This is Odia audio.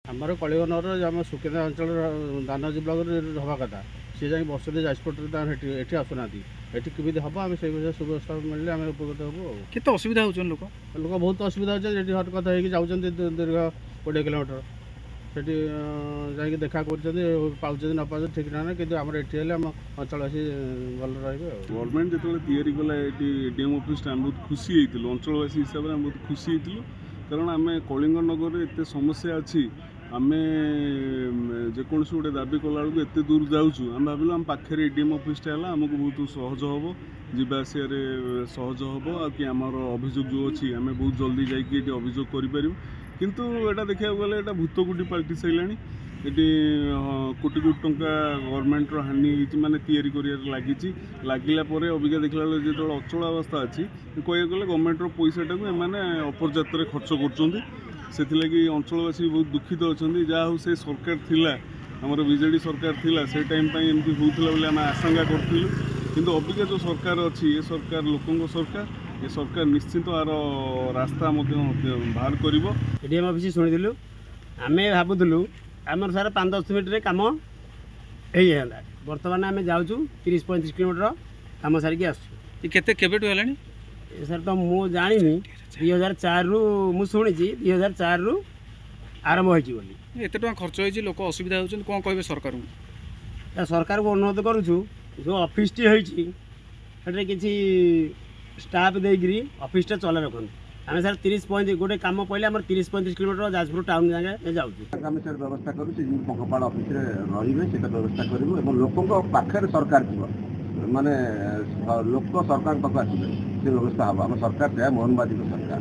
ଆମର କଳିଙ୍ଗନଗର ଆମ ସୁକିନ୍ଦା ଅଞ୍ଚଳର ଦାନଜୀ ବ୍ଲକରେ ହେବା କଥା ସେ ଯାଇ ବସୁଛନ୍ତି ଯାଜପୁରରେ ତାଙ୍କର ଏଠି ଆସୁନାହାନ୍ତି ଏଠି କେମିତି ହେବ ଆମେ ସେଇ ଭଳିଆ ସୁବ୍ୟବସ୍ଥା ମିଳିଲେ ଆମେ ଉପକୃତ ହେବୁ ଆଉ କେତେ ଅସୁବିଧା ହେଉଛନ୍ତି ଲୋକ ବହୁତ ଅସୁବିଧା ହେଉଛନ୍ତି ଏଠି ହଠାତ୍ ହେଇକି ଯାଉଛନ୍ତି ଦୀର୍ଘ 20 କିଲୋମିଟର ସେଠି ଯାଇକି ଦେଖା କରୁଛନ୍ତି ପାଉଛନ୍ତି ନ ପାଉଛନ୍ତି ଠିକ୍ ନାହିଁ କିନ୍ତୁ ଆମର ଏଠି ହେଲେ ଆମ ଅଞ୍ଚଳବାସୀ ଭଲ ରହିବେ ଆଉ ଗଭର୍ଣ୍ଣମେଣ୍ଟ ଯେତେବେଳେ ତିଆରି କଲା ଏଠି ଏଡିଏମ୍ ଅଫିସଟା ଆମେ ବହୁତ ଖୁସି ହେଇଥିଲୁ ଅଞ୍ଚଳବାସୀ ହିସାବରେ ଆମେ ବହୁତ ଖୁସି ହେଇଥିଲୁ କାରଣ ଆମେ କଳିଙ୍ଗନଗରରେ ଏତେ ସମସ୍ୟା ଅଛି ଆମେ ଯେକୌଣସି ଗୋଟେ ଦାବି କଲାବେଳକୁ ଏତେ ଦୂର ଯାଉଛୁ ଆମେ ଭାବିଲୁ ଆମ ପାଖରେ ଏଡିଏମ୍ ଅଫିସଟା ହେଲା ଆମକୁ ବହୁତ ସହଜ ହେବ ଯିବା ଆସିବାରେ ସହଜ ହେବ ଆଉ କି ଆମର ଅଭିଯୋଗ ଯେଉଁ ଅଛି ଆମେ ବହୁତ ଜଲ୍ଦି ଯାଇକି ଏଠି ଅଭିଯୋଗ କରିପାରିବୁ କିନ୍ତୁ ଏଇଟା ଦେଖିବାକୁ ଗଲେ ଏଇଟା ଭୂତକୁଟି ପାଲଟି ସାରିଲାଣି ଏଠି କୋଟି କୋଟି ଟଙ୍କା ଗଭର୍ଣ୍ଣମେଣ୍ଟର ହାନି ହେଇଛି ମାନେ ତିଆରି କରିବାରେ ଲାଗିଲା ପରେ ଅବିକା ଦେଖିଲା ବେଳେ ଯେତେବେଳେ ଅଚଳାବସ୍ଥା ଅଛି କହିବାକୁ ଗଲେ ଗଭର୍ଣ୍ଣମେଣ୍ଟର ପଇସାଟାକୁ ଏମାନେ ଅପର୍ଯାପ୍ତରେ ଖର୍ଚ୍ଚ କରୁଛନ୍ତି ସେଥିଲାଗି ଅଞ୍ଚଳବାସୀ ବହୁତ ଦୁଃଖିତ ଅଛନ୍ତି ଯାହା ହଉ ସେ ସରକାର ଥିଲା ଆମର ବିଜେଡ଼ି ସରକାର ଥିଲା ସେ ଟାଇମ୍ ପାଇଁ ଏମିତି ହେଉଥିଲା ବୋଲି ଆମେ ଆଶଙ୍କା କରୁଥିଲୁ କିନ୍ତୁ ଅବିକା ଯେଉଁ ସରକାର ଅଛି ଏ ସରକାର ଲୋକଙ୍କ ସରକାର ଏ ସରକାର ନିଶ୍ଚିତ ଆର ରାସ୍ତା ମଧ୍ୟ ବାହାର କରିବ ଏଡିଏମ୍ ଅଫିସ୍ ଶୁଣିଥିଲୁ ଆମେ ଭାବୁଥିଲୁ ଆମର ସାର୍ 5-10 ମିନିଟ୍ରେ କାମ ହେଇଯାଆନ୍ତା ବର୍ତ୍ତମାନ ଆମେ ଯାଉଛୁ 30-35 କିଲୋମିଟର କାମ ସାରିକି ଆସୁଛୁ କେତେ କେବେଠୁ ହେଲାଣି ସାର୍ ତ ମୁଁ ଜାଣିନି 2004ରୁ ମୁଁ ଶୁଣିଛି 2004ରୁ ଆରମ୍ଭ ହେଇଛି ବୋଲି ଏତେ ଟଙ୍କା ଖର୍ଚ୍ଚ ହେଇଛି ଲୋକ ଅସୁବିଧା ହେଉଛନ୍ତି କ'ଣ କହିବେ ସରକାରଙ୍କୁ ସରକାରକୁ ଅନୁରୋଧ କରୁଛୁ ଯେଉଁ ଅଫିସଟି ହେଇଛି ସେଠାରେ କିଛି ଷ୍ଟାଫ୍ ଦେଇକିରି ଅଫିସଟା ଚଲା ରଖନ୍ତୁ ଆମେ ସାର୍ 30-35 ଗୋଟେ କାମ ପଡ଼ିଲେ ଆମର 30-35 କିଲୋମିଟର ଯାଜପୁର ଟାଉନ ଯାକେ ଯାଉଛୁ ଆମେ ସାର୍ ବ୍ୟବସ୍ଥା କରୁଛୁ ଯେମିତି ପଙ୍କପାଳ ଅଫିସରେ ରହିବେ ସେଇଟା ବ୍ୟବସ୍ଥା କରିବୁ ଏବଂ ଲୋକଙ୍କ ପାଖରେ ସରକାର ଯିବ ମାନେ ଲୋକ ସରକାରଙ୍କ ପାଖକୁ ଆସିବେ ସେ ବ୍ୟବସ୍ଥା ହେବ ଆମ ସରକାର ମୋହନ ମାଝୀଙ୍କ ସରକାର।